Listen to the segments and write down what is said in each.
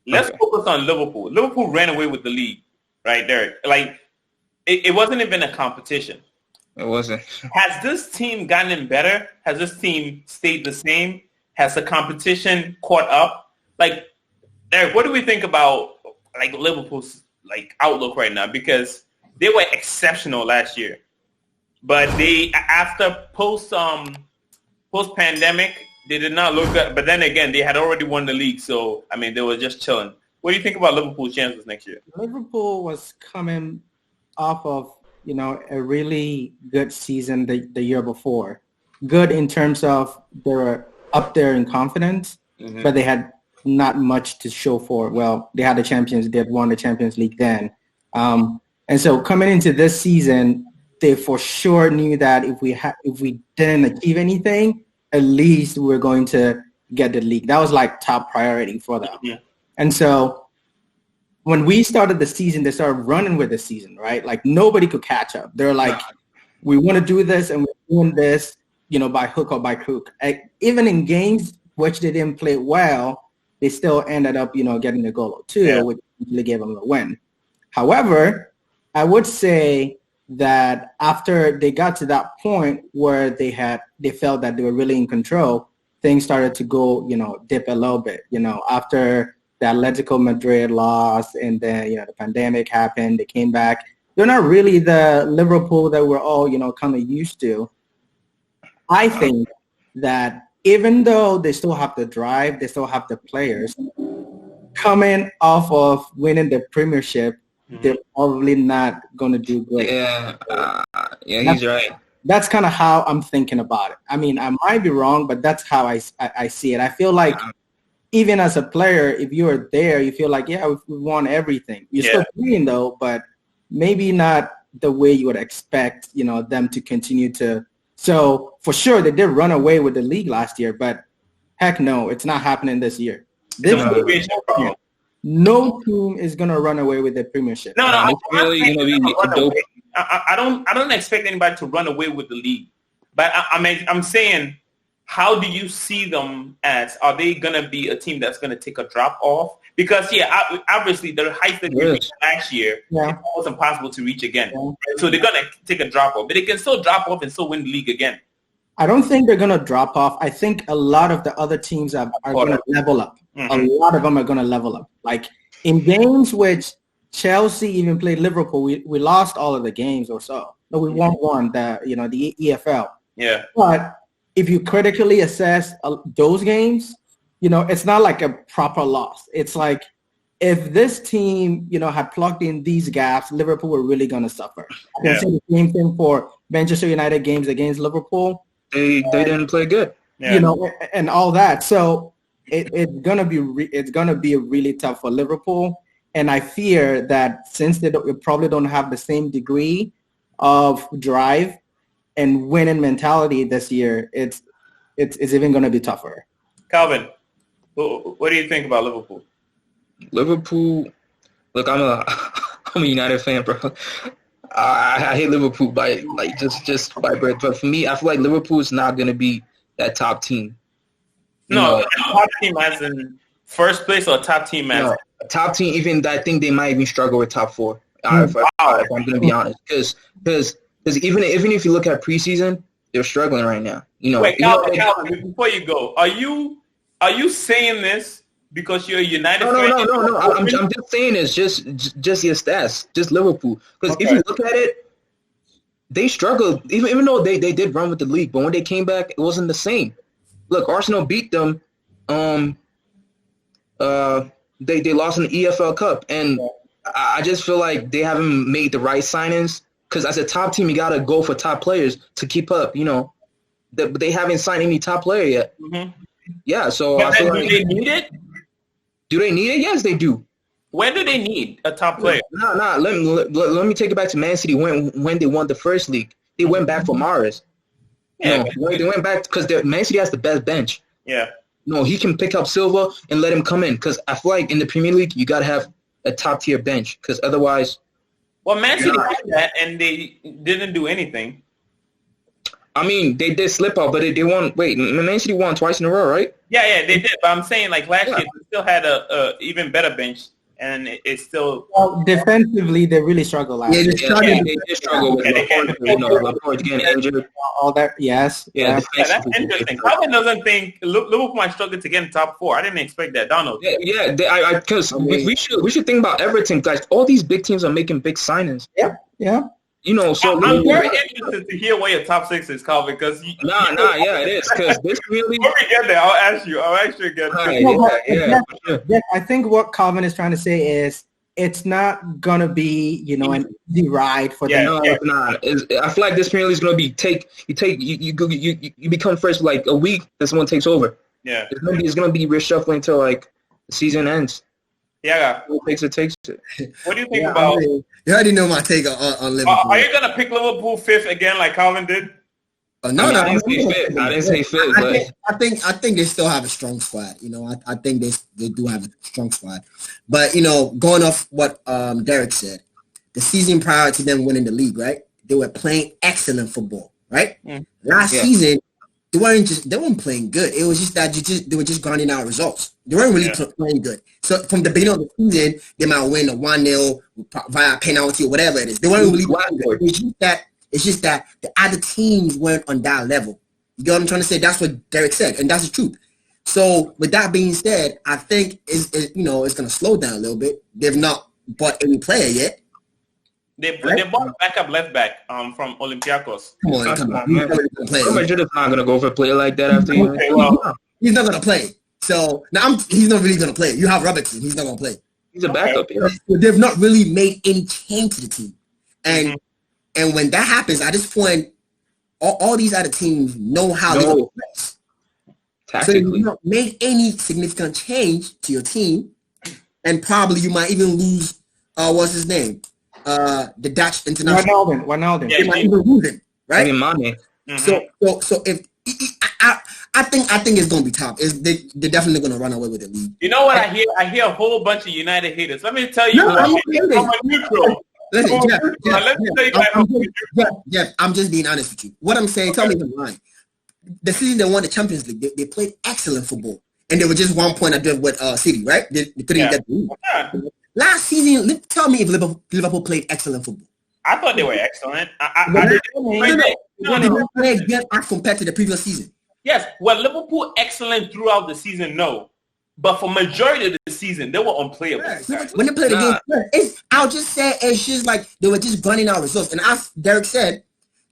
Let's focus on Liverpool. Liverpool ran away with the league, right there. Like, it wasn't even a competition. It wasn't. Has this team gotten better? Has this team stayed the same? Has the competition caught up? Like, Eric, what do we think about like Liverpool's like outlook right now? Because they were exceptional last year, but they after post pandemic they did not look good. But then again, they had already won the league, so I mean they were just chilling. What do you think about Liverpool's chances next year? Liverpool was coming off of a really good season the year before. Good in terms of they were up there in confidence, but they had not much to show for it. Well, they had the champions. They had won the Champions League then. And so coming into this season, they for sure knew that if we didn't achieve anything, at least we're going to get the league. That was like top priority for them. Yeah. And so when we started the season, they started running with the season, right? Like nobody could catch up. They're like, we want to do this and we're doing this, by hook or by crook. Even in games which they didn't play well, they still ended up, getting a goal or two, which really gave them a win. However, I would say that after they got to that point where they felt that they were really in control, things started to go, dip a little bit, after the Atletico Madrid loss and then, the pandemic happened, they came back. They're not really the Liverpool that we're all, kind of used to. I think that even though they still have the drive, they still have the players, coming off of winning the Premiership, they're probably not going to do great. Yeah, he's right. That's kind of how I'm thinking about it. I mean, I might be wrong, but that's how I see it. I feel like even as a player, if you're there, you feel like, we won everything. You're still playing, though, but maybe not the way you would expect, them to continue to. So, for sure, they did run away with the league last year, but heck no, it's not happening this year. No team is going to run away with the Premiership. No, I don't expect anybody to run away with the league. But I'm saying, how do you see them as? Are they going to be a team that's going to take a drop off? Because, obviously, the height that they reached last year, it was impossible to reach again. Yeah. So they're going to take a drop off. But they can still drop off and still win the league again. I don't think they're going to drop off. I think a lot of the other teams are going to level up. A lot of them are going to level up. Like in games which Chelsea even played Liverpool, we lost all of the games or so. But we won one, the EFL. Yeah. But if you critically assess those games, it's not like a proper loss. It's like if this team, had plugged in these gaps, Liverpool were really going to suffer. I can say the same thing for Manchester United games against Liverpool. They didn't play good. Yeah. And all that. So it's gonna be really tough for Liverpool. And I fear that since they probably don't have the same degree of drive and winning mentality this year, it's even going to be tougher. Calvin, what do you think about Liverpool? Liverpool, look, I'm a United fan, bro. I hate Liverpool by just by birth, but for me, I feel like Liverpool is not going to be that top team. Top team as in first place or top team as top team. Even I think they might even struggle with top four. If I'm going to be honest, because even if you look at preseason, they're struggling right now. Wait, Calvin, before you go, are you saying this because you're a United fan? No. I'm just saying it's just your stats, just Liverpool. Because if you look at it, they struggled, even though they did run with the league, but when they came back, it wasn't the same. Look, Arsenal beat them. They lost in the EFL Cup, and I just feel like they haven't made the right signings. Because as a top team, you gotta go for top players to keep up. But they haven't signed any top player yet. Mm-hmm. Yeah, so I feel like, do they need it? Do they need it? Yes, they do. When do they need a top player? Let me take it back to Man City. When they won the first league, they went back for Mahrez. Yeah, they went back because Man City has the best bench. Yeah. No, he can pick up Silva and let him come in. Because I feel like in the Premier League, you got to have a top-tier bench. Because otherwise... Well, Man City had that, and they didn't do anything. I mean, they did slip up, but they won. Wait, Man City won twice in a row, right? Yeah, they did. But I'm saying, like, last year, they still had a even better bench, and it's still... Well, defensively, they really struggled last year. They did struggle with Laporte getting injured. All that, yes. Yeah, that's interesting. Calvin doesn't think Liverpool might struggle to get in top 4. I didn't expect that, Donald. Because we should think about Everton, guys. All these big teams are making big signings. Yeah. You know, so I'm very interested to hear where your top 6 is, Calvin, because it is, because this really... When we get there, I'll ask you again. I think what Calvin is trying to say is it's not gonna be, an easy ride for them. No, it's not. I feel like this Premier League is gonna be you become first for like a week, this one takes over. Yeah, it's gonna be reshuffling until like the season ends. Yeah, it takes it. What do you think about? You already know my take on Liverpool. Are you gonna pick Liverpool 5th again, like Calvin did? No, I didn't say fifth. I think they still have a strong squad. I think they do have a strong squad. But going off what Derek said, the season prior to them winning the league, right? They were playing excellent football, right? Last season, they weren't playing good. It was just that they were just grinding out results. They weren't really playing good. So from the beginning of the season, they might win a 1-0 via penalty or whatever it is. They weren't really playing good. It's just that the other teams weren't on that level. You get what I'm trying to say? That's what Derek said, and that's the truth. So with that being said, I think it's going to slow down a little bit. They've not bought any player yet. They bought backup left back from Olympiacos. Come on. Madrid is not going to go for a player like that after you. Okay, well, he's not going to play. So now he's not really going to play. You have Robertson. He's not going to play. He's a backup. Yeah. They've not really made any change to the team, and when that happens, at this point, all these other teams know how they're going to play. So you not make any significant change to your team, and probably you might even lose. What's his name? The Dutch international. Wijnaldum. They might even lose him, right? So if I think it's going to be tough. They're definitely going to run away with the league. You know what I hear? I hear a whole bunch of United haters. Let me tell you. I'm a neutral. Listen, Jeff, I'm just being honest with you. What I'm saying, tell me if I'm lying. The season they won the Champions League, they played excellent football. And they were just 1 point ahead with City, right? They couldn't get the league. Last season, tell me if Liverpool played excellent football. I thought they were excellent. They play again as compared to the previous season. Yes, well, Liverpool excellent throughout the season, no. But for majority of the season, they were unplayable. When they played against, I'll just say it's just like they were just grinding out results. And as Derek said,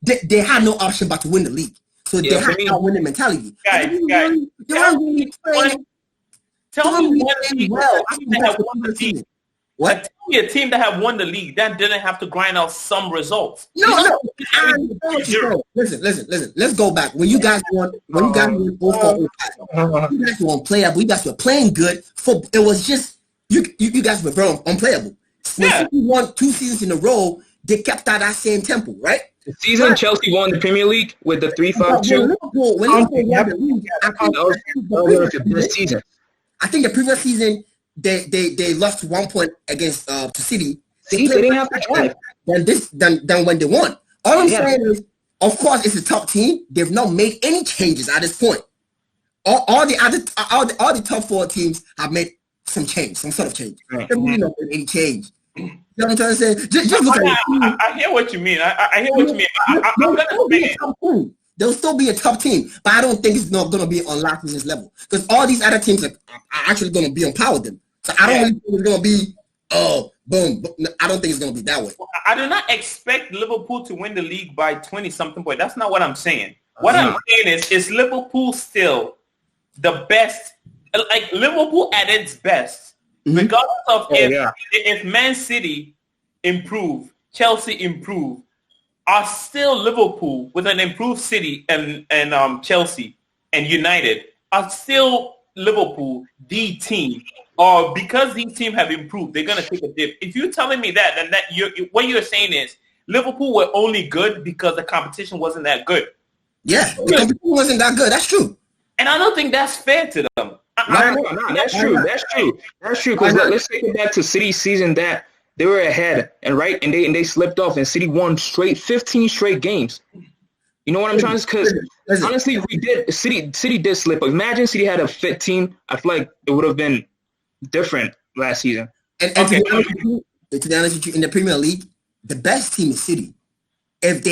they had no option but to win the league. So they had that winning mentality. Guys, they weren't really playing. Tell me one team that have won the league. What? Tell me a team that have won the league that didn't have to grind out some results. No. Listen. Let's go back. When you guys won 04, you guys were unplayable. You guys were playing good. It was just you guys were very unplayable. When you won 2 seasons in a row, they kept at that same tempo, right? The season Chelsea won the Premier League with the 3-5-2. I think the previous season they lost 1 point against City. They didn't have to try. Than when they won. All I'm saying is, of course, it's a top team. They've not made any changes at this point. All the top 4 teams have made some sort of change. They've really not made any change. You know what I'm trying to say? Just look at it. I hear what you mean. I hear what you mean. I'm gonna say they'll still be a top team, but I don't think it's not going to be on last season's level because all these other teams are actually going to be on par with them. So I don't really think it's going to be, boom. I don't think it's going to be that way. I do not expect Liverpool to win the league by 20-something points. That's not what I'm saying. What I'm saying is Liverpool still the best, like Liverpool at its best, regardless of if Man City improve, Chelsea improve, are still Liverpool with an improved City and Chelsea and United are still Liverpool the team. Or because these teams have improved, they're gonna take a dip. If you're telling me that, then what you're saying is Liverpool were only good because the competition wasn't that good. Yeah, the competition wasn't that good. That's true. And I don't think that's fair to them. No, that's true. That's true. Because let's take it back to City's season that they were ahead and they slipped off and City won 15 straight games. You know what I'm trying to? Because honestly, City did slip. Imagine City had a fit team. I feel like it would have been different last season. And to be honest with you, in the Premier League, the best team is City. If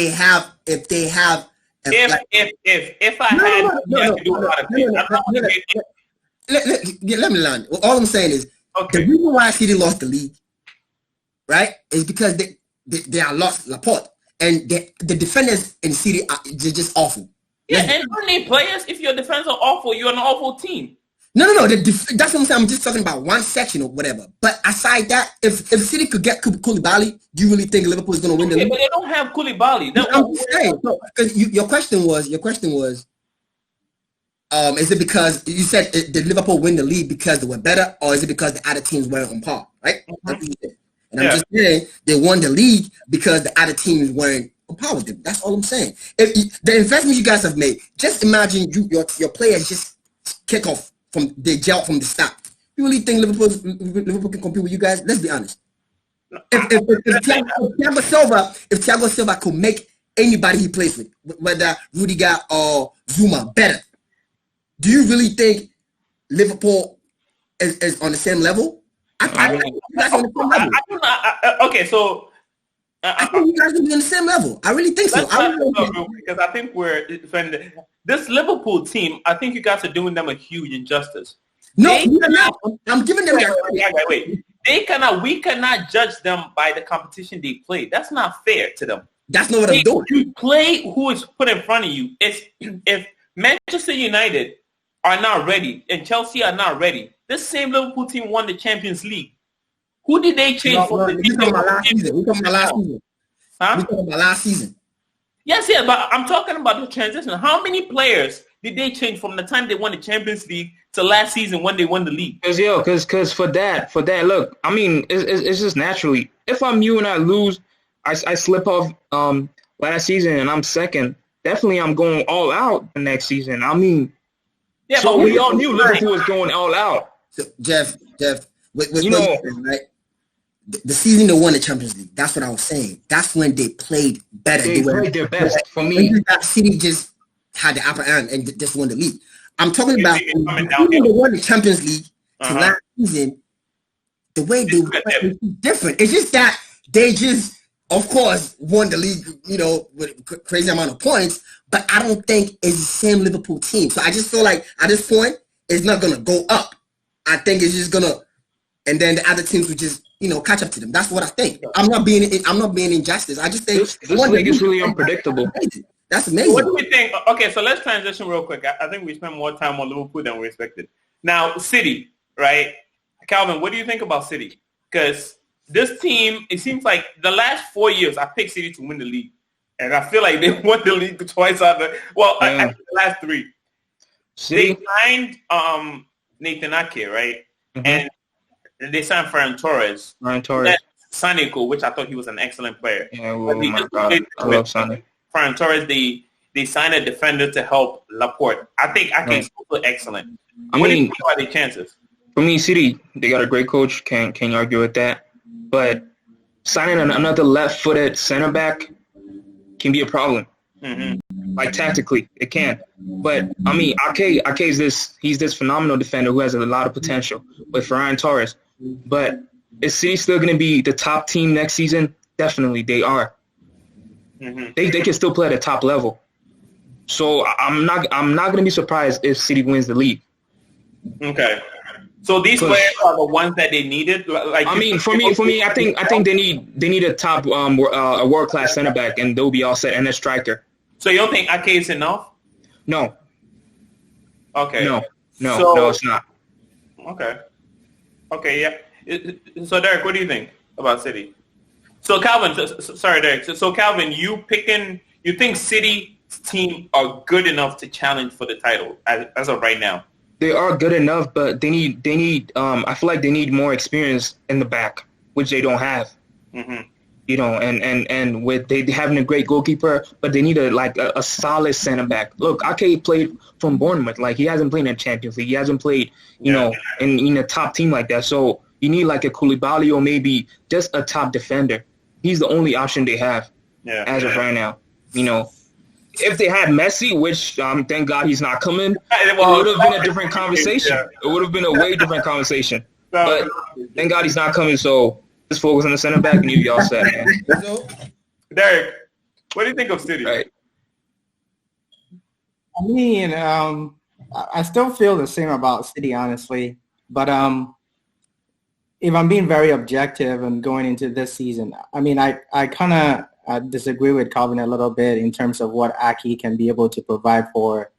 let me learn. All I'm saying is the reason why City lost the league, right, is because they are lost Laporte. And the defenders in City are just awful. Yeah, and don't need players. If your defenders are awful, you're an awful team. No. That's what I'm saying. I'm just talking about one section or whatever. But aside that, if City could get Koulibaly, do you really think Liverpool is going to win the league? But they don't have Koulibaly. I'm saying, because your question was, is it because you said did Liverpool win the league because they were better, or is it because the other teams weren't on par? Right? That's what you said. And I'm just saying they won the league because the other teams weren't on par with them. That's all I'm saying. If the investment you guys have made, just imagine your players just kick off from the gel from the start. You really think Liverpool can compete with you guys? Let's be honest. If Thiago Silva could make anybody he plays with, whether Rudiger or Zuma, better, do you really think Liverpool is on the same level? I think you guys are on the same level. Okay, so I think you guys will be on the same level. I really think so. Because I think this Liverpool team, I think you guys are doing them a huge injustice. No, I'm giving them. Wait. We cannot judge them by the competition they play. That's not fair to them. That's not what I'm doing. You play who is put in front of you. If Manchester United are not ready and Chelsea are not ready, this same Liverpool team won the Champions League. Who did they change for? We talking about last season. We talking about last season. Yes, but I'm talking about the transition. How many players did they change from the time they won the Champions League to last season when they won the league? Because for that, look, I mean, it's just naturally. If I'm you and I lose, I slip off last season and I'm second. Definitely, I'm going all out the next season. I mean, so we all knew Liverpool was going all out. So Jeff, right? The season they won the Champions League. That's what I was saying. That's when they played better. They played their best. For me, City just had the upper hand and just won the league. I'm talking about when they won the Champions League to last season. The way they were different. It's just that they just, of course, won the league, with a crazy amount of points. But I don't think it's the same Liverpool team. So I just feel like at this point, it's not gonna go up. I think it's just gonna, and then the other teams will just, catch up to them. That's what I think. I'm not being injustice. I just think this league is really unpredictable. That's amazing. What do we think? Okay, so let's transition real quick. I think we spent more time on Liverpool than we expected. Now, City, right? Calvin, what do you think about City? Because this team, it seems like the last 4 years, I picked City to win the league. And I feel like they won the league twice out of the last 3. City. They signed Nathan Ake, right? Mm-hmm. And they signed Ferran Torres. Sanico, which I thought he was an excellent player. Yeah, I love Sane. Ferran Torres, they signed a defender to help Laporte. I think Ake is also excellent. What do you think about their chances? For me, City, they got a great coach. Can't argue with that. But signing another left-footed center back can be a problem. Mm-hmm. Like tactically, it can. But I mean, Ake is he's this phenomenal defender who has a lot of potential with Ferran Torres. But is City still going to be the top team next season? Definitely, they are. Mm-hmm. They can still play at a top level. So I'm not going to be surprised if City wins the league. Okay. So these players are the ones that they needed. Like, I mean, for me, I think they need a top a world class center back, and they'll be all set, and a striker. So you don't think Ake is enough? No. Okay. No, it's not. Okay, yeah. So Derek, what do you think about City? So Calvin, sorry, Derek. So Calvin, you think City's team are good enough to challenge for the title as of right now? They are good enough, but they need. I feel like they need more experience in the back, which they don't have. Mm-hmm. And with they having a great goalkeeper, but they need a solid center back. Look, Ake played from Bournemouth. Like, he hasn't played in the Champions League. He hasn't played, in a top team like that. So you need like a Koulibaly or maybe just a top defender. He's the only option they have as of right now. if they had Messi, which thank God he's not coming, it would have been a different conversation. It would have been a way different conversation. But thank God he's not coming, so just focus on the center back and y'all set, man. Derek, what do you think of City? Right. I mean, I still feel the same about City, honestly. But if I'm being very objective and going into this season, I mean, I kind of disagree with Calvin a little bit in terms of what Aki can be able to provide for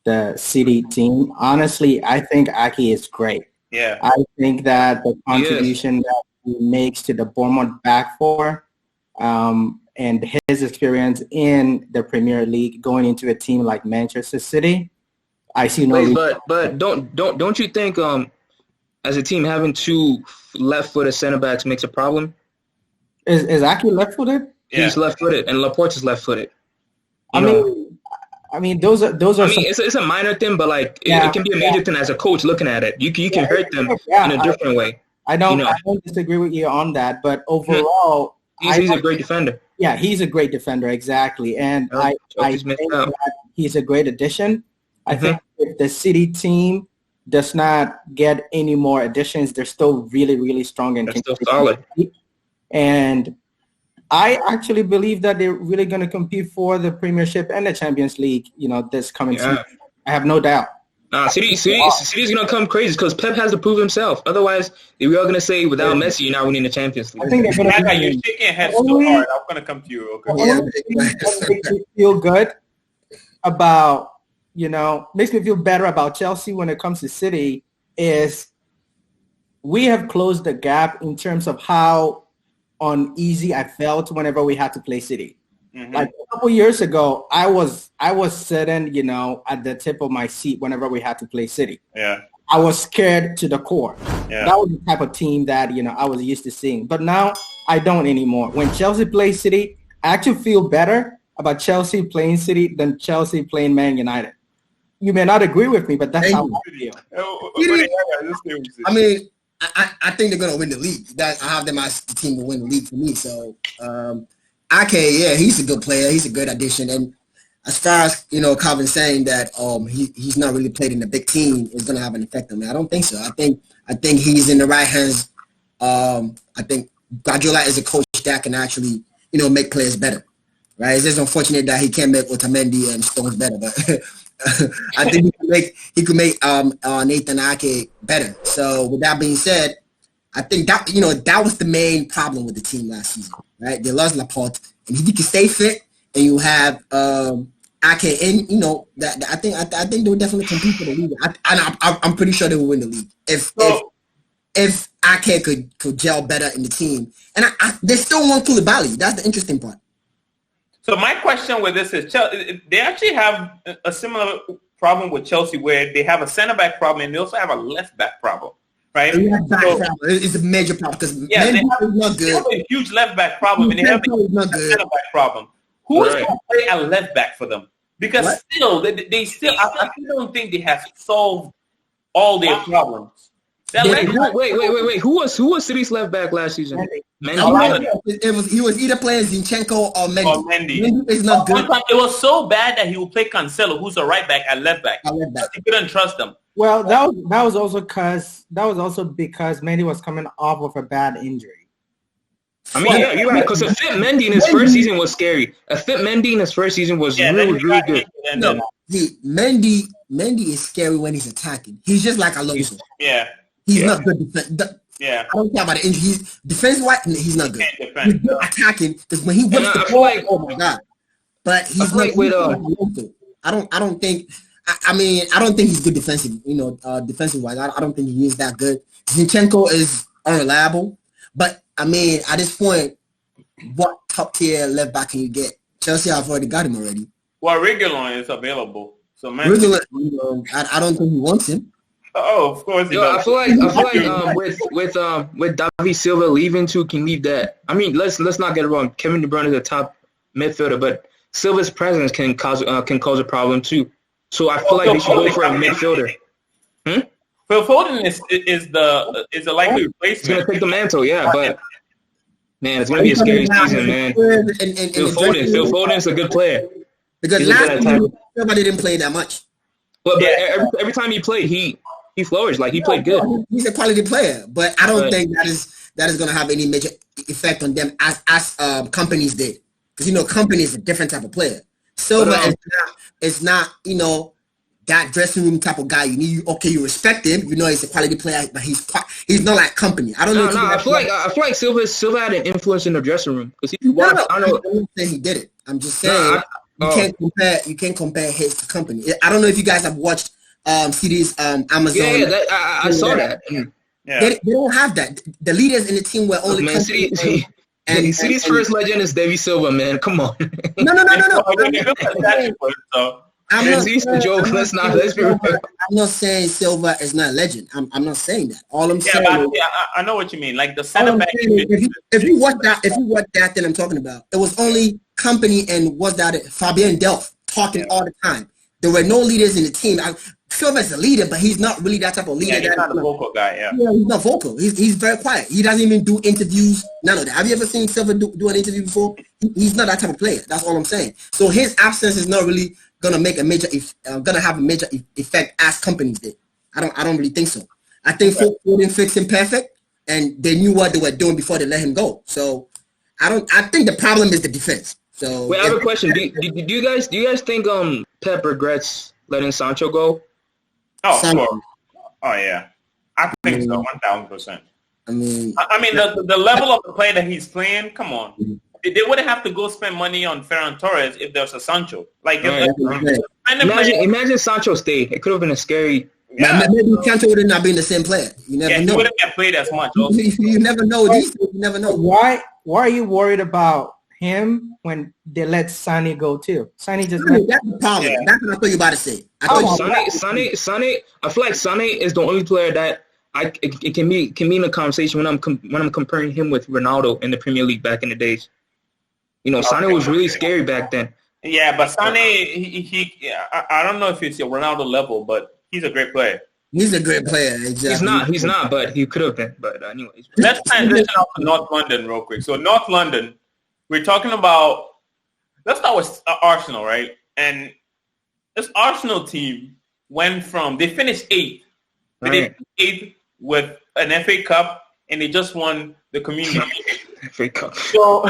the City team. Honestly, I think Aki is great. Yeah. I think that the contribution that he makes to the Bournemouth back four and his experience in the Premier League going into a team like Manchester City, I see no reason. But don't you think as a team having two left-footed center backs makes a problem? Is Aki left-footed? Yeah. He's left-footed, and Laporte is left-footed. I mean, those are. I mean, it's a minor thing, but like it can be a major thing as a coach looking at it. You can hurt them in a different way. I don't disagree with you on that, but overall, he's a great defender. Yeah, he's a great defender, exactly, and I think that he's a great addition. I think if the City team does not get any more additions, they're still really, really strong and still solid. And I actually believe that they're really going to compete for the Premiership and the Champions League, this coming season. I have no doubt. City's going to come crazy because Pep has to prove himself. Otherwise, we are going to say without Messi, you're not winning the Champions League. I think they're going to you're shaking your head so hard. I'm going to come to you. Okay. Makes me feel good about, makes me feel better about Chelsea when it comes to City is we have closed the gap in terms of how uneasy I felt whenever we had to play City. Mm-hmm. Like a couple years ago, I was sitting, at the tip of my seat whenever we had to play City. Yeah. I was scared to the core. Yeah. That was the type of team that, I was used to seeing. But now I don't anymore. When Chelsea plays City, I actually feel better about Chelsea playing City than Chelsea playing Man United. You may not agree with me, but that's how I feel. I mean, I think they're going to win the league. I have them as the team will win the league for me. So, he's a good player. He's a good addition. And as far as, Calvin saying that he's not really played in a big team is going to have an effect on me, I don't think so. I think he's in the right hands. I think Guardiola is a coach that can actually, make players better. Right? It's just unfortunate that he can't make Otamendi and Stones better, but I think he could make Nathan Ake better. So with that being said, I think that that was the main problem with the team last season, right? They lost Laporte, and if you can stay fit and you have Ake in, that I think they will definitely compete for the league. I'm pretty sure they will win the league if Ake could gel better in the team. And they still want Koulibaly. That's the interesting part. So my question with this is, they actually have a similar problem with Chelsea where they have a center-back problem and they also have a left-back problem, right? It's a major problem because they have a huge left-back problem and they have a center-back problem. Who is going to play a left-back for them? Because they still, I don't think they have solved all their problems. Wait. Who was City's left back last season? Mendy. He was either playing Zinchenko or Mendy. Mendy is not good. It was so bad that he would play Cancelo, who's a right back at left back. He couldn't trust them. Well, that was also because Mendy was coming off of a bad injury. I mean, you're right. Because a fit Mendy in his first season was scary. A fit Mendy in his first season was really good. No, Mendy is scary when he's attacking. He's just like Alonso. Yeah. He's not good. I don't care about the injury. He's defensive-wise, he's not good. He's good attacking because when he whips the ball, oh my god! But he's not with I don't think. I don't think he's good defensive. Defensive-wise, I don't think he is that good. Zinchenko is unreliable. But at this point, what top-tier left back can you get? Chelsea have already got him already. Well, Reguilon is available, so Reguilon, I don't think he wants him. Oh, of course. I feel like with David Silva leaving too can leave that. I mean, let's not get it wrong. Kevin De Bruyne is a top midfielder, but Silva's presence can cause a problem too. So I feel like they should go for a midfielder. Phil Foden is a likely replacement. He's gonna take the mantle, but man, it's gonna be a scary season, man. Phil Foden's a good player. Because last year, nobody didn't play that much. But every time he played, he flourished. Like, he played good. He's a quality player, but I don't think that is going to have any major effect on them as companies did. Because, company is a different type of player. Silva is not, that dressing room type of guy. You respect him. He's a quality player, but he's not like company. I don't know. I feel like Silva had an influence in the dressing room. Because I'm not saying he did it. I'm just saying you can't compare his to company. I don't know if you guys have watched CD's Amazon. Yeah, I saw that. Yeah. They don't have that. The leaders in the team were only company. And City's first legend is David Silva, man. Come on. No. I'm not saying Silva is not a legend. I'm not saying that. All I'm saying is, I know what you mean. Like the center back. If you watch that I'm talking about, it was only company and Fabian Delph talking all the time. There were no leaders in the team. Silva is a leader, but he's not really that type of leader. Yeah, he's not a vocal guy. Yeah, he's not vocal. He's very quiet. He doesn't even do interviews. None of that. Have you ever seen Silva do an interview before? He's not that type of player. That's all I'm saying. So his absence is not really gonna make gonna have a major effect as companies did. I don't really think so. I think Foden fits him perfect, and they knew what they were doing before they let him go. So I think the problem is the defense. So wait, I have a question. Do you guys think Pep regrets letting Sancho go? Oh, sure. Oh yeah, I think so. 1,000%. I mean, the level of the play that he's playing. Come on. They wouldn't have to go spend money on Ferran Torres if there's a Sancho. Like, imagine Sancho stayed. It could have been a scary. Yeah, maybe Sancho would have not been the same player. You never know. He wouldn't have played as much. Also. You never know. You never know. Why are you worried about him when they let Sonny go too? Sonny just. That's the problem. Yeah. That's what I thought you about to say. Sonny. I feel like Sonny is the only player that it can be in a conversation when I'm comparing him with Ronaldo in the Premier League back in the days. Sonny was really scary back then. Yeah, but Sonny, I don't know if it's your Ronaldo level, but he's a great player. He's a great player. Exactly. He's not, but he could have been. But anyways. Let's transition off to North London real quick. So North London, we're talking about, let's start with Arsenal, right? And this Arsenal team went from, they finished 8th. Right. They finished 8th with an FA Cup, and they just won the Community FA Cup. So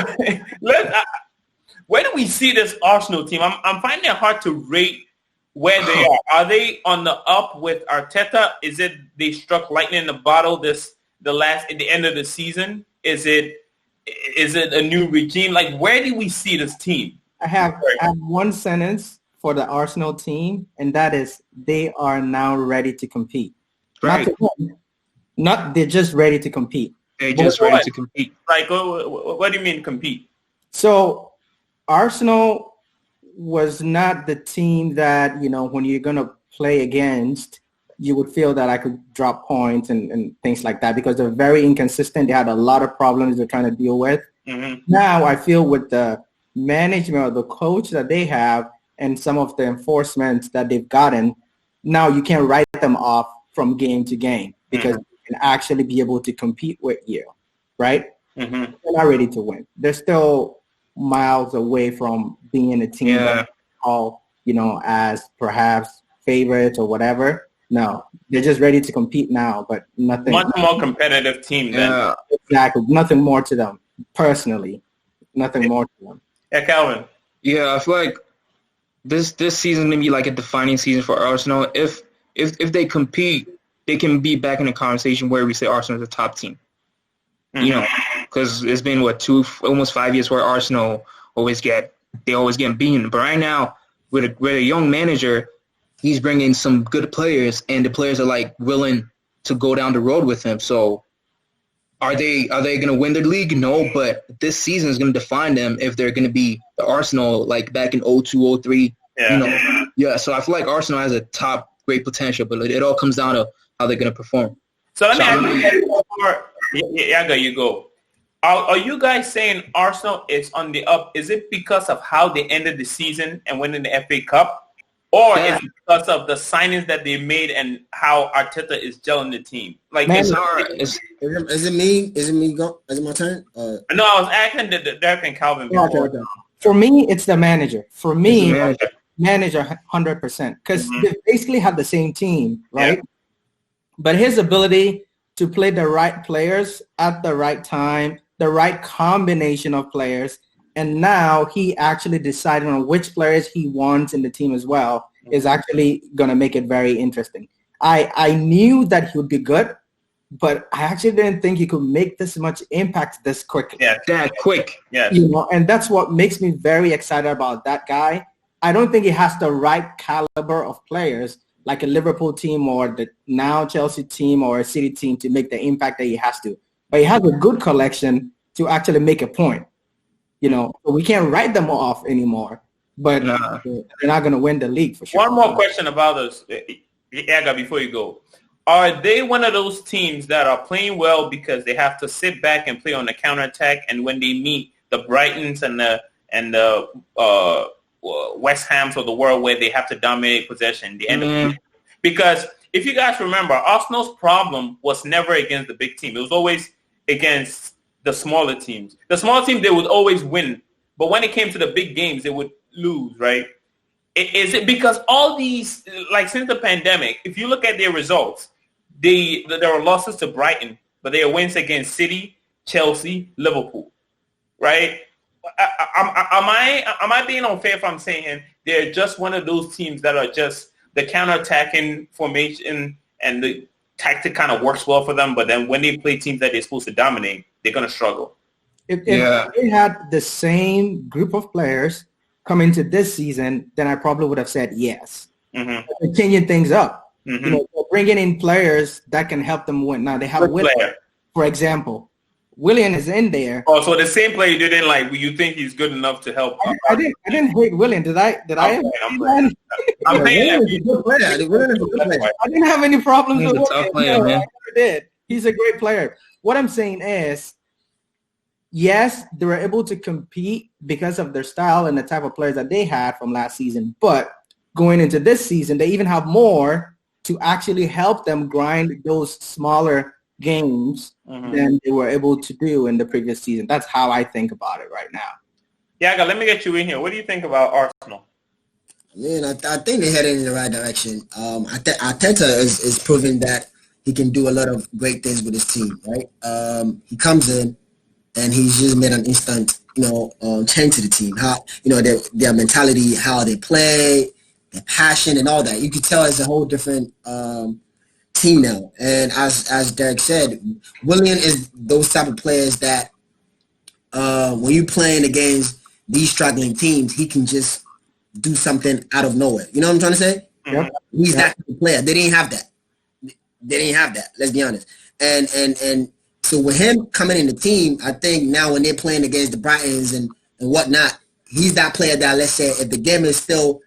where do we see this Arsenal team? I'm finding it hard to rate where they are. Are they on the up with Arteta? Is it they struck lightning in the bottle at the end of the season? Is it a new regime? Like, where do we see this team? I have one sentence for the Arsenal team, and that is they are now ready to compete. Right. They're just ready to compete. They're just ready to compete. Like, what do you mean compete? So Arsenal was not the team that, when you're going to play against, you would feel that I could drop points and things like that because they're very inconsistent. They had a lot of problems they're trying to deal with. Mm-hmm. Now I feel with the management or the coach that they have and some of the enforcements that they've gotten, now you can't write them off from game to game because they can actually be able to compete with you, right? Mm-hmm. They're not ready to win. They're still miles away from being a team that all, as perhaps favorites or whatever. No, they're just ready to compete now, but nothing. Much more competitive team than. Exactly. Nothing more to them, personally. Nothing more to them. Yeah, Calvin. Yeah, I feel like this season may be like a defining season for Arsenal. If they compete, they can be back in a conversation where we say Arsenal is a top team. Mm-hmm. Because it's been almost 5 years where Arsenal always get beaten. But right now, with a young manager, he's bringing some good players, and the players are like willing to go down the road with him. So, are they going to win the league? No, but this season is going to define them if they're going to be the Arsenal like back in 02, 03. Yeah. So I feel like Arsenal has a top great potential, but it all comes down to how they're going to perform. So let me ask you, Yaga, you go. Are you guys saying Arsenal is on the up? Is it because of how they ended the season and winning the FA Cup? Or is it because of the signings that they made and how Arteta is gelling the team? Like, is it me? Is it me? Is it my turn? No, I was asking Derek and Calvin before. For me, it's the manager. For me, manager. 100%, because they basically have the same team, right? Yeah. But his ability to play the right players at the right time, the right combination of players, and now he actually decided on which players he wants in the team as well is actually going to make it very interesting. I knew that he would be good, but I actually didn't think he could make this much impact this quickly. Yeah, that quick. Yeah. You know, and that's what makes me very excited about that guy. I don't think he has the right caliber of players like a Liverpool team or the now Chelsea team or a City team to make the impact that he has to. But he has a good collection to actually make a point. You know, we can't write them off anymore. But they're not going to win the league for sure. One more question about us, Yaga, before you go. Are they one of those teams that are playing well because they have to sit back and play on the counterattack, and when they meet the Brightons and the West Hams of the world where they have to dominate possession, the end of because if you guys remember, Arsenal's problem was never against the big team. It was always against the smaller teams. The small teams, they would always win. But when it came to the big games, they would lose, right? Is it because all these, like since the pandemic, if you look at their results, there were losses to Brighton, but they are wins against City, Chelsea, Liverpool, right? Am I being unfair if I'm saying they're just one of those teams that are just the counter-attacking formation and the tactic kind of works well for them, but then when they play teams that they're supposed to dominate, they're going to struggle. If they had the same group of players come into this season, then I probably would have said yes. Mm-hmm. They're changing things up. Mm-hmm. You know, they're bringing in players that can help them win. Now they have Willian, for example. Willian is in there. Oh, so the same player you didn't like, you think he's good enough to help? I didn't hate Willian. Did I? I'm saying he's a good player. I didn't have any problems with Willian. Player, man. I never did. He's a great player. What I'm saying is, yes, they were able to compete because of their style and the type of players that they had from last season. But going into this season, they even have more to actually help them grind those smaller games than they were able to do in the previous season. That's how I think about it right now. Yaga, let me get you in here. What do you think about Arsenal? Man, I think they're heading in the right direction. Arteta is proving that he can do a lot of great things with his team, right? He comes in and he's just made an instant, change to the team. How, their mentality, how they play, their passion and all that. You could tell it's a whole different team now. And as Derek said, Willian is those type of players that when you're playing against these struggling teams, he can just do something out of nowhere. You know what I'm trying to say? Yep. He's that type of player. They didn't have that. Let's be honest. And so with him coming in the team, I think now when they're playing against the Brightons and whatnot, he's that player that, let's say, if the game is still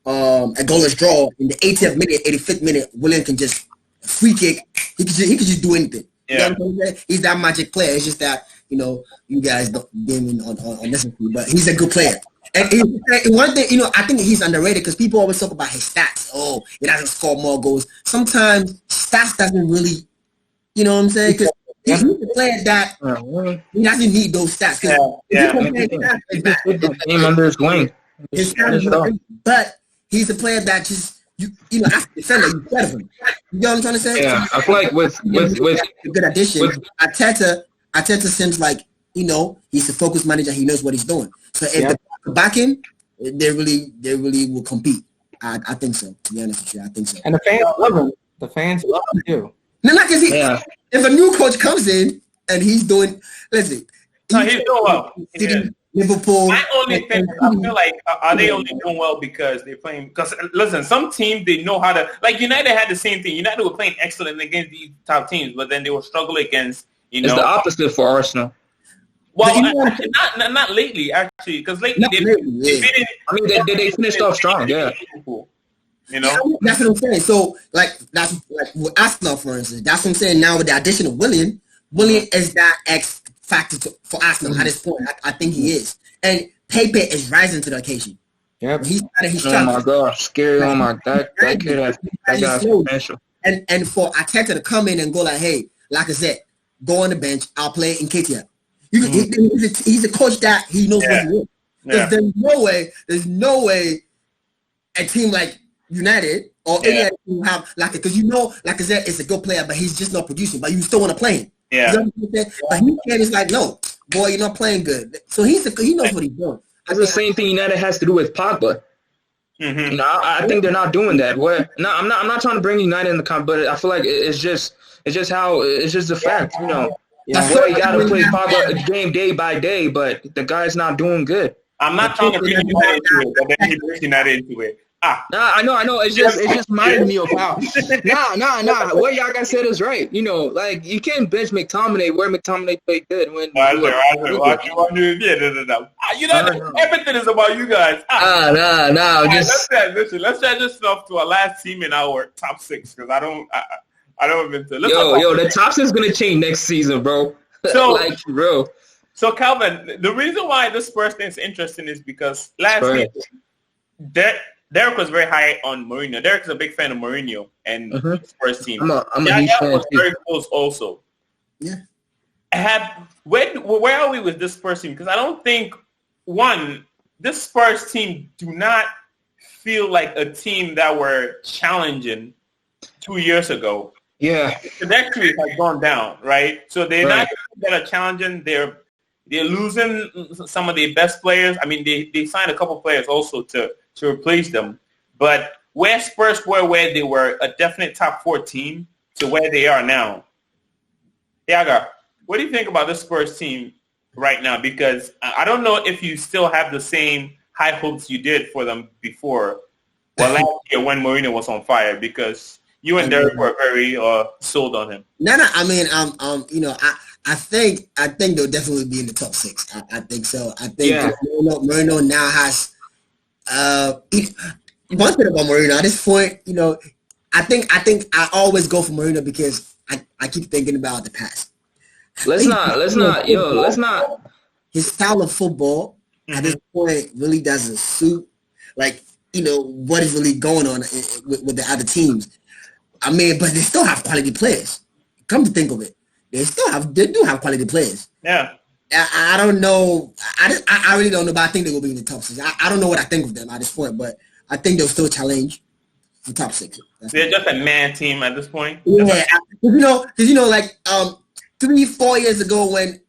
a goalless draw in the 80th minute, 85th minute, William can just free kick. He could just do anything. Yeah. You know what I'm saying? He's that magic player. It's just that, you guys don't game in on this, but he's a good player. And one thing, I think he's underrated because people always talk about his stats. Oh, he doesn't score more goals. Sometimes stats doesn't really, you know what I'm saying? Because he's a player that he doesn't need those stats. Game under his wing. But he's a player that just, as a defender, you're better than him. You know what I'm trying to say? Yeah, I feel like with a good addition. Arteta seems like, he's a focused manager. He knows what he's doing. So if the back end, they really will compete. I think so. To be honest with you, I think so. And the fans love him. The fans love him too. No, not because if a new coach comes in and he's doing, listen, he's doing well. City, Liverpool. My only thing, I feel like, are they only doing well because they're playing? Because listen, some teams they know how to. Like United had the same thing. United were playing excellent against these top teams, but then they will struggle against. It's the opposite for Arsenal. Well, not lately, actually, because lately they didn't. I mean, they finished off strong, yeah. That's what I'm saying. So, that's like with Arsenal, for instance. That's what I'm saying. Now with the addition of Willian is that X factor for Arsenal at this point. I think he is, and Pepe is rising to the occasion. Yeah, he's oh my god, scary! Oh my god, that kid has potential. And for Arteta to come in and go like, hey, like I said, go on the bench. I'll play in KTF. He's a coach that he knows what he wants. Because there's no way a team like United or any other team have because like I said, it's a good player, but he's just not producing. But you still want to play him. Yeah. You know what I'm saying? But he can't. It's like, no, boy, you're not playing good. So he knows what he's doing. That's the same thing United has to do with Pogba. Mm-hmm. You know, I think they're not doing that. I'm not trying to bring United in the comp, but I feel like it's just the fact. You know, boy, you got to play Pogba game day by day, but the guy's not doing good. I'm not trying to bring United into it, but then he brings United into it. Nah, I know. It's just reminded me of how. Nah. What y'all guys said is right. You know, like you can't bench McTominay where McTominay played good when. No. You know, everything is about you guys. No. Let's try this stuff to our last team in our top 6 because I don't even. The top 6 is gonna change next season, bro. So, bro. So Calvin, the reason why this Spurs thing is interesting is because last season, Derek was very high on Mourinho. Derek is a big fan of Mourinho and the Spurs team. I'm a huge fan. Was very close also. Yeah. Where are we with this Spurs team? Because I don't think, this Spurs team do not feel like a team that were challenging 2 years ago. Yeah. The trajectory has gone down, right? So they're not that are challenging. They're losing some of their best players. I mean, they signed a couple players also to replace them. But where Spurs were, where they were a definite top 4 team to where they are now. Yaga, what do you think about this Spurs team right now? Because I don't know if you still have the same high hopes you did for them before. Well, last year when Mourinho was on fire, because you and Derek were very sold on him. No. I mean, I think they'll definitely be in the top 6. I think so. I think Mourinho now has. One thing about Mourinho at this point, I think I always go for Mourinho because I keep thinking about the past. Let's not. His style of football at this point really doesn't suit, what is really going on with the other teams. I mean, but they still have quality players. Come to think of it, they do have quality players. Yeah. I don't know. I really don't know, but I think they will be in the top 6. I don't know what I think of them at this point, but I think they'll still challenge the top 6. They're just a man team at this point. Yeah, because 3-4 years ago when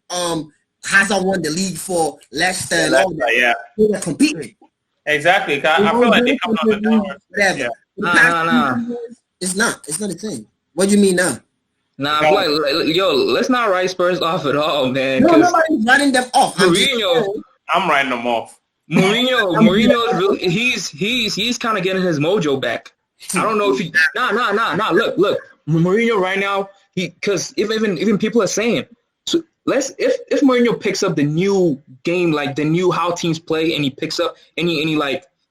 Hazard won the league for Leicester and all that, they were competing. Exactly. I feel like they come on the downward. Yeah. Nah. It's not the same. What do you mean now? Nah, let's not write Spurs off at all, man. No, nobody's writing them off. I'm writing them off. Mourinho, he's kind of getting his mojo back. I don't know if he. Nah. Look, Mourinho right now, because even people are saying, so if Mourinho picks up the new game, like the new how teams play, and he picks up any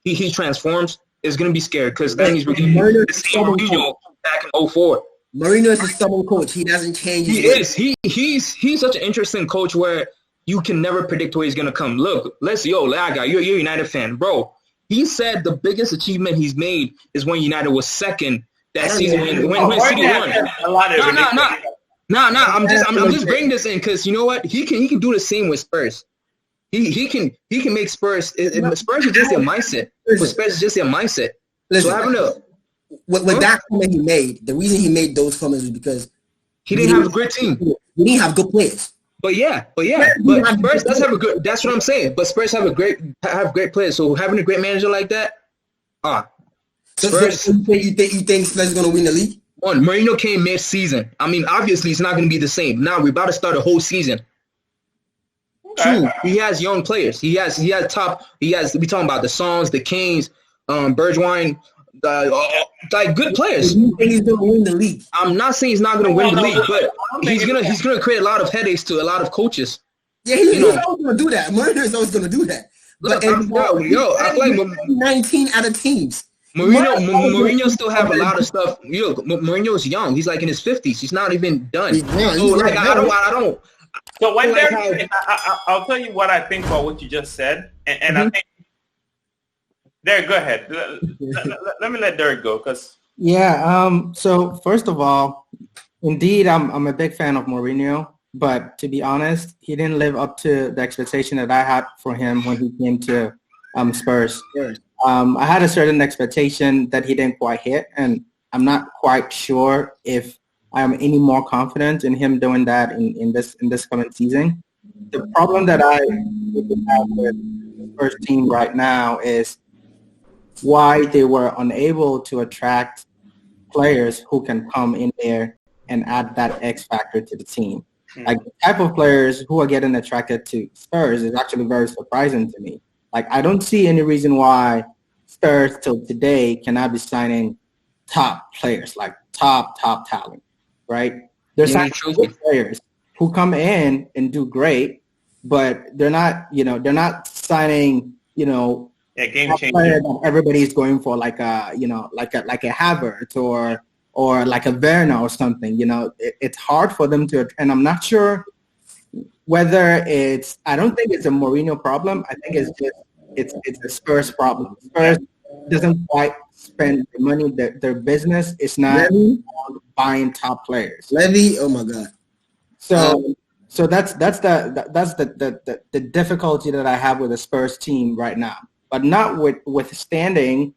he transforms, it's gonna be scary because then he's really the same Mourinho back in 2004. Mourinho is a stubborn coach. He doesn't change. He's such an interesting coach where you can never predict where he's gonna come. Look, you're a United fan, bro. He said the biggest achievement he's made is when United was second that season when City won. I'm just bringing this in because you know what? He can do the same with Spurs. He can make Spurs. Spurs is just their mindset. Spurs is just their mindset. Listen, so having a with that comment he made, the reason he made those comments was because he didn't have a great team. We didn't have good players. But Spurs does have a good. That's what I'm saying. But Spurs have great players. So having a great manager like that, Spurs. So you think Spurs is going to win the league? Mourinho came mid-season. I mean, obviously it's not going to be the same. Now we're about to start a whole season. Two, he has young players. He has top. We talking about the Songs, the Kanes, Bergwijn. Good players. You think he's going to win the league? I'm not saying he's not going to win the league, but he's gonna create a lot of headaches to a lot of coaches. Yeah, he's always going to do that. Mourinho is always going to do that. But I feel like 19 other teams. Mourinho still have a lot of stuff. Mourinho's young. He's like in his 50s. He's not even done. He's young. So I don't. So when I'll tell you what I think about what you just said, and I think. Derek, go ahead. Let me let Derek go, because. Yeah. So first of all, indeed, I'm a big fan of Mourinho, but to be honest, he didn't live up to the expectation that I had for him when he came to Spurs. I had a certain expectation that he didn't quite hit, and I'm not quite sure if I'm any more confident in him doing that in this coming season. The problem that I have with the Spurs team right now is why they were unable to attract players who can come in there and add that X factor to the team. Like the type of players who are getting attracted to Spurs is actually very surprising to me. Like I don't see any reason why Spurs till today cannot be signing top players, like top talent, right? They're signing good players who come in and do great, but they're not signing, game changer that everybody's going for, like a Havertz or like a Werner or something. It's hard for them to, and I'm not sure whether I don't think it's a Mourinho problem. I think it's a Spurs problem. Spurs doesn't quite spend the money. Their business is not buying top players. Levy, oh my God. So that's the difficulty that I have with the Spurs team right now. But notwithstanding,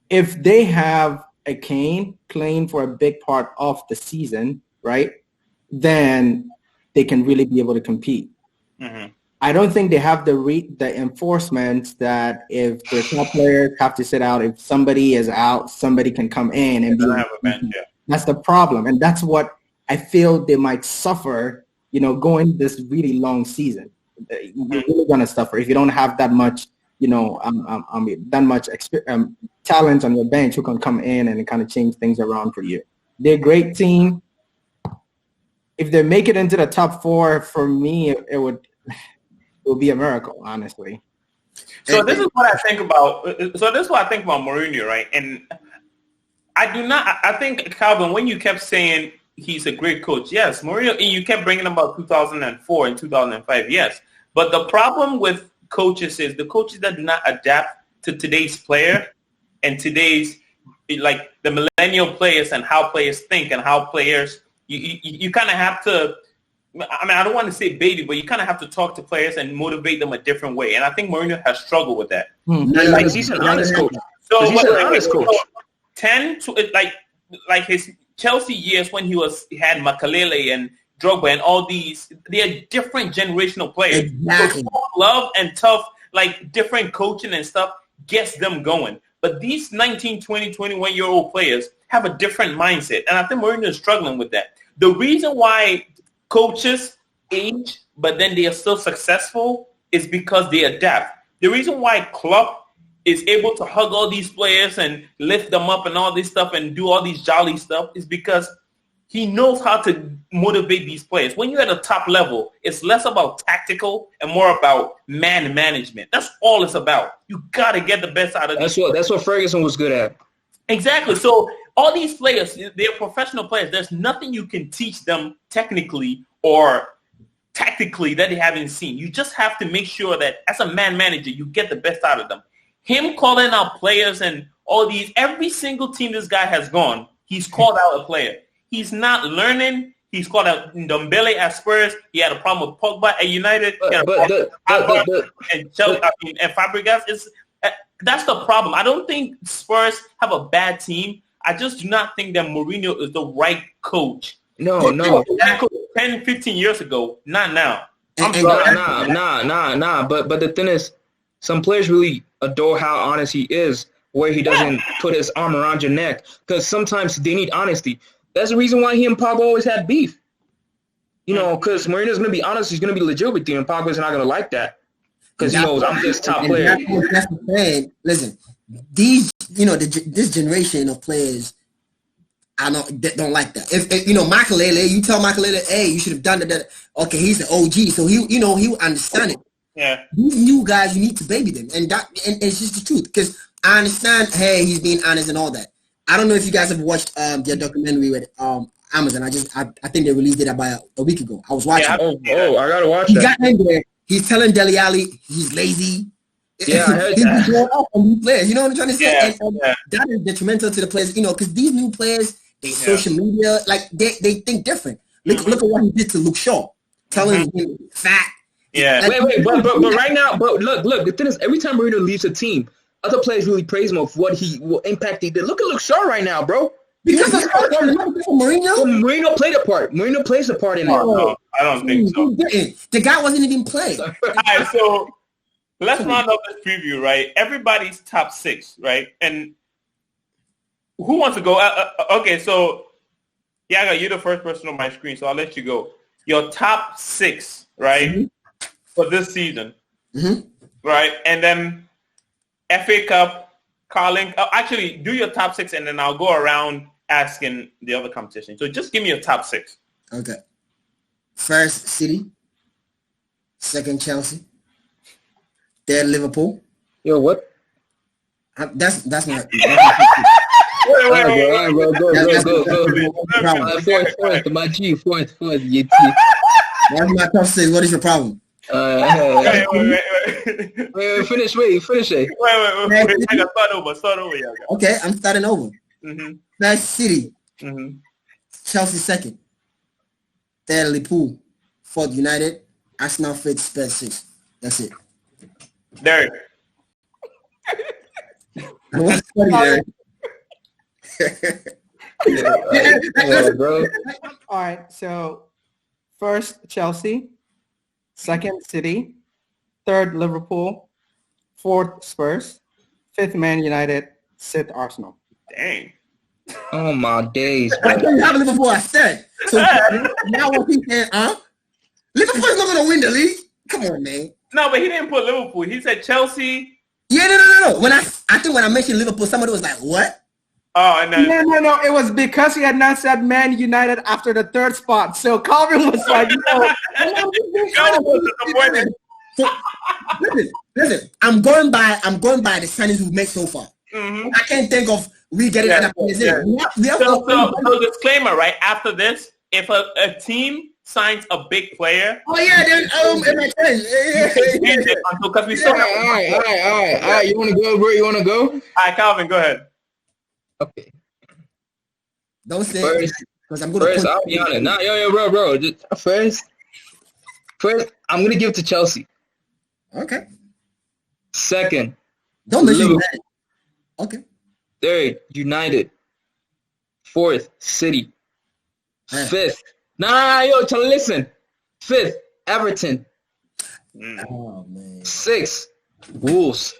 if they have a Kane playing for a big part of the season, right, then they can really be able to compete. Mm-hmm. I don't think they have the enforcement that if the top players have to sit out, if somebody is out, somebody can come in and have a bench. Yeah. That's the problem, and that's what I feel they might suffer. Going this really long season, you're really gonna suffer if you don't have that much. That much talent on your bench who can come in and kind of change things around for you. They're a great team. If they make it into the top 4, for me, it would be a miracle, honestly. So this is what I think about. So this is what I think about Mourinho, right? And I think, Calvin, when you kept saying he's a great coach, yes, Mourinho, and you kept bringing about 2004 and 2005, yes. But the problem with coaches is the coaches that do not adapt to today's player and today's, like, the millennial players and how players think and how players, you kind of have to, I don't want to say baby, but you kind of have to talk to players and motivate them a different way. And I think Mourinho has struggled with that. Like, he's an honest coach. So he's an honest coach. 10 to like his Chelsea years when he had Makalele and Drogba and all these, they are different generational players. Exactly. So love and tough, like different coaching and stuff gets them going. But these 19, 20, 21-year-old players have a different mindset. And I think Mourinho is struggling with that. The reason why coaches age, but then they are still successful is because they adapt. The reason why Klopp is able to hug all these players and lift them up and all this stuff and do all these jolly stuff is because he knows how to motivate these players. When you're at a top level, it's less about tactical and more about man management. That's all it's about. You got to get the best out of these players. That's what Ferguson was good at. Exactly. So all these players, they're professional players. There's nothing you can teach them technically or tactically that they haven't seen. You just have to make sure that as a man manager, you get the best out of them. Him calling out players and all these, every single team this guy has gone, he's called out a player. He's not learning. He's called out Ndombele at Spurs. He had a problem with Pogba at United. And Fabregas. That's the problem. I don't think Spurs have a bad team. I just do not think that Mourinho is the right coach. No. That coach 10, 15 years ago, not now. Nah. But the thing is, some players really adore how honest he is, where he doesn't put his arm around your neck. Because sometimes they need honesty. That's the reason why he and Pogba always had beef. Because Mourinho's going to be honest. He's going to be legit with you, and Pogba's not going to like that. Because he knows I'm this top player. That's the thing. Listen, this generation of players, don't like that. If Makalele, you tell Makalele, hey, you should have done that. Okay, he's an OG, so he will understand it. Yeah. These new guys, you need to baby them, and it's just the truth. Because I understand, hey, he's being honest and all that. I don't know if you guys have watched their documentary with Amazon. I think they released it about a week ago. I was watching. Yeah, I gotta watch that. He got in there. He's telling Dele Alli he's lazy. Yeah, I heard that. He's going off on new players. You know what I'm trying to say? Yeah, and that is detrimental to the players. Because these new players, they social media, like they think different. Look at what he did to Luke Shaw. telling him fat. Yeah. Wait, but right now, but look. The thing is, every time Mourinho leaves a team, other players really praise him for what impact he did. Look at Luke Shaw right now, bro. Because of Mourinho. Mourinho played a part. Mourinho plays a part in that. No, I don't think so. The guy wasn't even playing. All right, so let's round up this preview, right? Everybody's top 6, right? And who wants to go? Okay, so yeah, you're the first person on my screen, so I'll let you go. Your top 6, right, for this season, right? And then FA Cup, Carling. Actually, do your top 6, and then I'll go around asking the other competition. So just give me your top 6. Okay. First, City. Second, Chelsea. Third, Liverpool. Yo, what? That's my. Wait, bro, go. Fourth, my G, fourth, Yeti. That's my top 6. What is your problem? Wait, finish it. Wait. I got start over, yeah. Okay, I'm starting over. First, City. Chelsea second. Third, Liverpool. Fourth, United. Arsenal fifth, Spurs sixth. That's it. Derek. What's funny, Derek? Bro. All right, so first Chelsea, second City, third Liverpool, fourth Spurs, fifth Man United, sixth Arsenal. Dang. Oh my days, I bro. couldn't have Liverpool as third. So now what he's saying, Liverpool is not going to win the league. Come on, man. No, but he didn't put Liverpool. He said Chelsea. Yeah, no. When I think when I mentioned Liverpool, somebody was like, "What?" Oh, and then No. It was because he had not said Man United after the third spot. So Calvin was like, "No." Listen. I'm going by the signings we've made so far. I can't think of getting other players in. So disclaimer, right? After this, if a team signs a big player, then it makes sense. Because we still have. All right. You want to go? Where you want to go? All right, Calvin, go ahead. Okay. Don't say because I'm going to. I'll be honest. Nah, yo, bro. First, I'm gonna give it to Chelsea. Okay. Second, don't mention that. Okay. Third, United. Fourth, City. Fifth. Listen. Fifth, Everton. Oh man. Sixth, Wolves.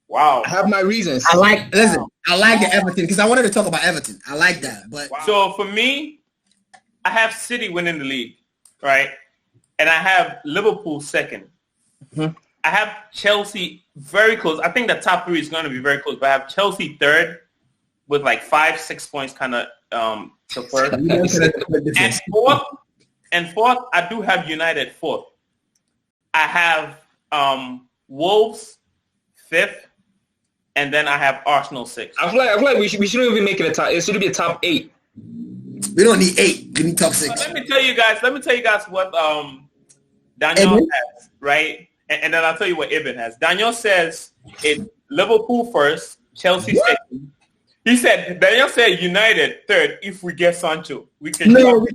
Wow. I have my reasons. I like the Everton because I wanted to talk about Everton. I like that. But So for me, I have City winning the league, right? And I have Liverpool second. I have Chelsea very close. I think the top 3 is going to be very close, but I have Chelsea third with like 5-6 points kind of to first. and fourth, I do have United fourth. I have Wolves fifth, and then I have Arsenal sixth. I feel like we shouldn't even make it a top. It should be a top 8. We don't need 8. We need top 6. Let me tell you guys what Daniel has, right? And then I'll tell you what Ibn has. Daniel says it's Liverpool first, Chelsea second. Daniel said United third if we get Sancho. We can't talk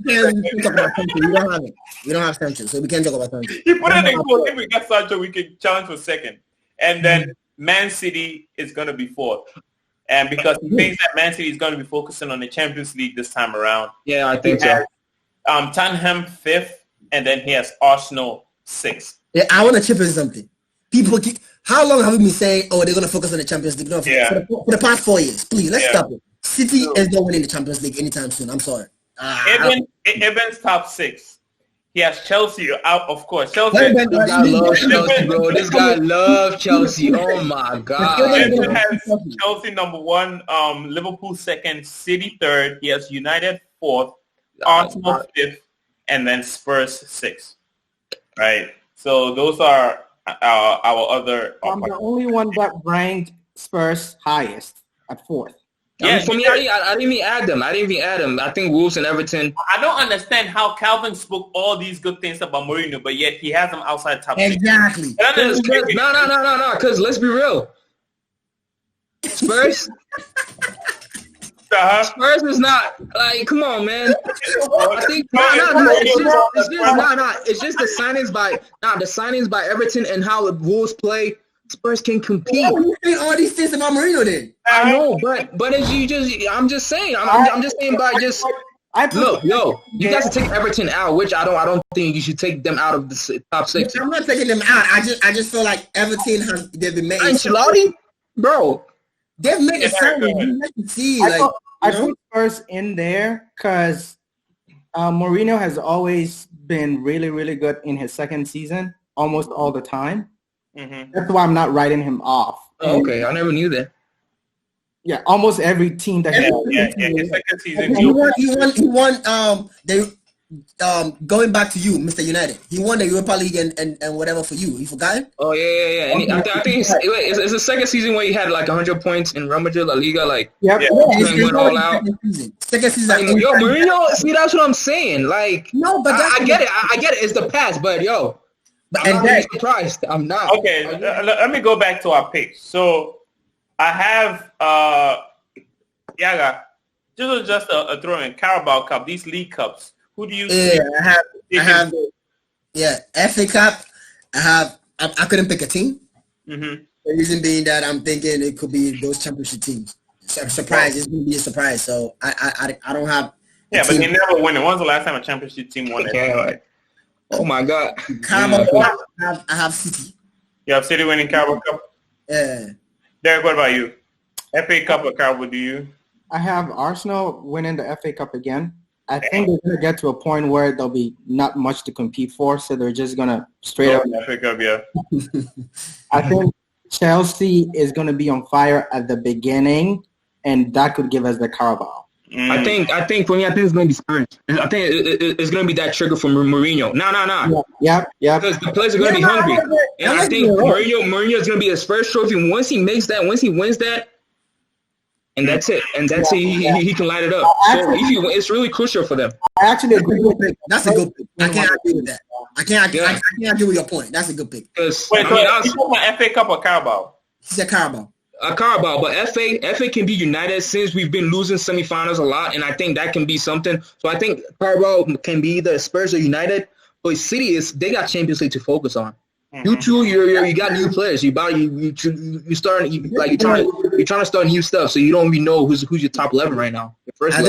about Sancho. We don't have it. We don't have Sancho, so we can't talk about Sancho. He put it in quote, if we get Sancho, we can challenge for second. And then Man City is going to be fourth. And because he thinks that Man City is going to be focusing on the Champions League this time around. Yeah, I think so. Tottenham fifth, and then he has Arsenal sixth. Yeah, I want to chip in something. People keep. How long have we been saying, they're going to focus on the Champions League? No, for the past 4 years. Please, let's stop it. City is not winning the Champions League anytime soon. I'm sorry. Evan's top 6. He has Chelsea out, of course. Chelsea. This guy loves Chelsea, bro. This guy loves Chelsea. Oh, my God. Evan has Chelsea number 1, Liverpool second, City third. He has United fourth, Arsenal fifth, and then Spurs sixth. Right? So those are our other. I'm the only one that ranked Spurs highest at fourth. Yeah, for me, I didn't even add them. I think Wolves and Everton. I don't understand how Calvin spoke all these good things about Mourinho, but yet he has them outside top 6. Exactly. No. Because let's be real. Spurs. Spurs is not like. Come on, man. I think it's just the signings by Everton and how the Wolves play. Spurs can compete. Oh, you think all these things about Mourinho then? I know, but as I'm just saying. I'm just saying by just. Look, you guys are taking Everton out, which I don't think you should take them out of the top 6. I'm not taking them out. I just feel like Everton they've been made. Ancelotti, bro, they've made it sound. You can see I put Spurs in there because Mourinho has always been really, really good in his second season, almost all the time. Mm-hmm. That's why I'm not writing him off. Oh, okay, I never knew that. Yeah, almost every team that his second season. He won. Going back to you, Mr. United. He won the Europa League and whatever for you. You forgot? Oh yeah. And I think it's the second season where he had like 100 points in Real Madrid, La Liga. Like, went all out. Second season. Yo, Mourinho. See, that's what I'm saying. Like, no, but I get it. I get it. It's the past, but yo, I'm not really surprised. I'm not. Okay, let me go back to our picks. So. I have just a throw in Carabao Cup. These league cups. Who do you? I have. Yeah, FA Cup. I couldn't pick a team. Mm-hmm. The reason being that I'm thinking it could be those championship teams. Surprise! It's gonna be a surprise. So I don't have. Yeah, but they never win it. When's the last time a championship team won it? Yeah, oh my God. Carabao. I have City. You have City winning Carabao Cup. Yeah. Derek, what about you? FA Cup or Carabao? Do you? I have Arsenal winning the FA Cup again. I think they're going to get to a point where there'll be not much to compete for, so they're just going to straight up. FA Cup, yeah. I think Chelsea is going to be on fire at the beginning, and that could give us the Carabao. I think for me, it's going to be Spurs. I think it's going to be that trigger for Mourinho. No. Yeah. Because the players are going to be hungry. And I think Mourinho is going to be his first trophy. Once he wins that, and that's it. And that's it. He can light it up. So it's really crucial for them. I actually agree with it. That's a good pick. I can't agree with that. I can't agree with your point. That's a good pick. Wait, so you talking FA Cup or Carabao? He said Carabao. Carabao, but FA can be united since we've been losing semifinals a lot, and I think that can be something. So I think Carabao can be either Spurs or United, but City they got Champions League to focus on. Mm-hmm. You two, you got new players. You're trying to start new stuff, so you don't even know who's your top 11 right now. At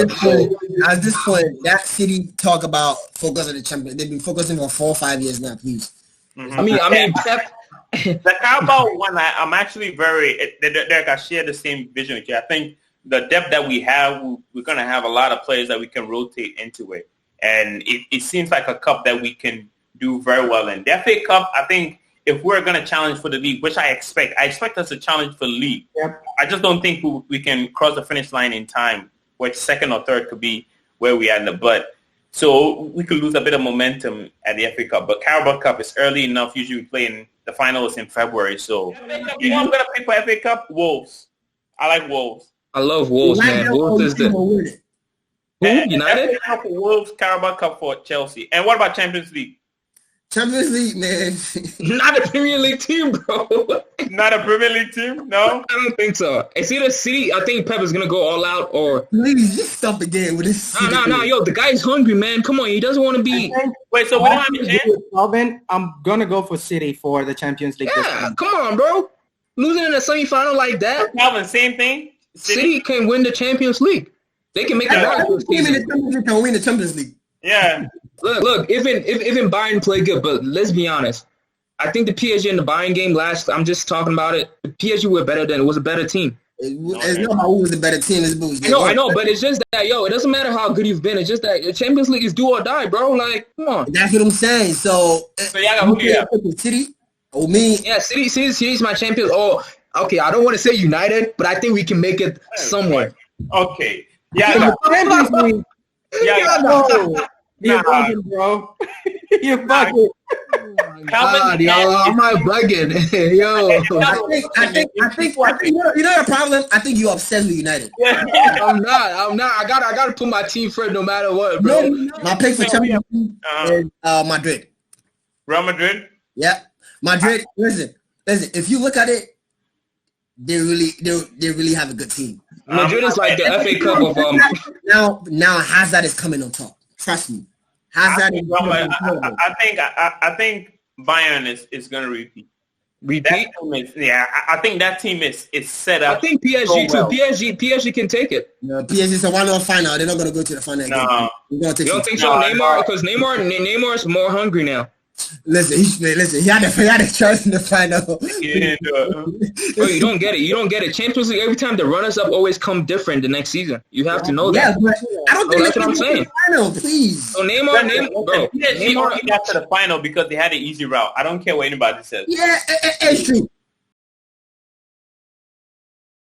this point, that City talk about focus on the champion. They've been focusing for 4 or 5 years now. Please. Mm-hmm. I mean, Pep. The Carabao one, I'm actually Derek, I share the same vision with you. I think the depth that we have, we're going to have a lot of players that we can rotate into it. And it seems like a cup that we can do very well in. The FA Cup, I think if we're going to challenge for the league, which I expect us to challenge for the league. Yep. I just don't think we can cross the finish line in time, which second or third could be where we are in the butt. So we could lose a bit of momentum at the FA Cup. But Carabao Cup is early enough. Usually we play in the final is in February. So you know I'm going to pick for FA Cup? Wolves. I like Wolves. I love Wolves, man. Wolves is the... Who? United? FA Cup for Wolves, Carabao Cup for Chelsea. And what about Champions League? Champions League, man. Not a Premier League team, bro. Not a Premier League team? No? I don't think so. It's either City, I think Pep is going to go all out, or... Please, just stop again with this. No, yo, the guy's hungry, man. Come on, he doesn't want to be... Wait, so we don't have a chance? Alvin, I'm going to go for City for the Champions League. Yeah, come on, bro. Losing in a semifinal like that. Calvin, same thing? City can win the Champions League. They can make a run. Can win the Champions League. Yeah. Look, even Bayern played good, but let's be honest. I think the PSG in the Bayern game I'm just talking about it. The PSG were better than it was a better team. It's not who was a better team. I know, but it's just that, it doesn't matter how good you've been. It's just that the Champions League is do or die, bro. Like, come on. That's what I'm saying. So y'all got who do you have? City or me? Yeah, City's my champion. Oh, okay. I don't want to say United, but I think we can make it somewhere. Okay. Yeah. You're bugging, bro. You're bugging. God, yo, I'm not bugging. Yo. I think you know your problem? I think you're obsessed with United. I'm not. I gotta put my team first no matter what, bro. My pick for Champions League is Madrid. Real Madrid? Yeah. Madrid, listen, if you look at it, they really have a good team. Madrid is like the FA Cup of Now Hazard is coming on top. Trust me. Hazard is coming on top. I think Bayern is going to repeat. Repeat? I think that team is set up. I think PSG too. PSG can take it. No, PSG is a 1-1 final. They're not going to go to the final. No. You don't think so? Neymar, because Neymar is more hungry now. Listen. He had a chance in the final. Bro, you don't get it. You don't get it. Champions League, every time the runners up always come different the next season. You have to know that. But I don't think that's what I'm saying. Final, please. So Neymar PSG only got to the final because they had an easy route. I don't care what anybody says. Yeah, it's true.